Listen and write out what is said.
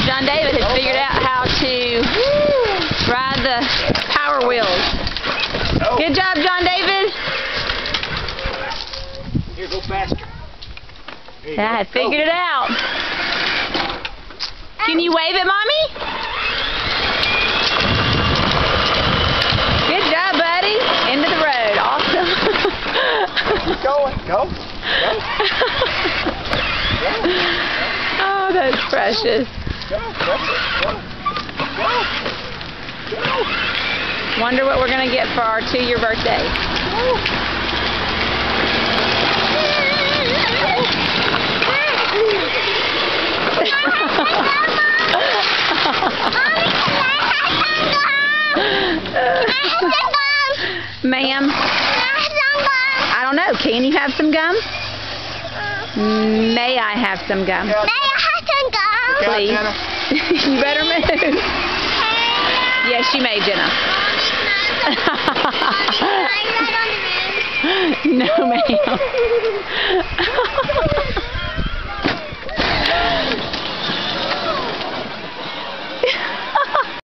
John David has figured out how to ride the power wheels. Good job, John David. Here, go faster. I figured it out. Can you wave at Mommy? Good job, buddy. End of the road. Awesome. Keep going. Go. Oh, that's precious. Go. Wonder what we're going to get for our 2-year birthday. Ma'am? I don't know. Can you have some gum? May I have some gum? May I have some gum? Please. You better move. Yes, you may, Jenna. No, ma'am.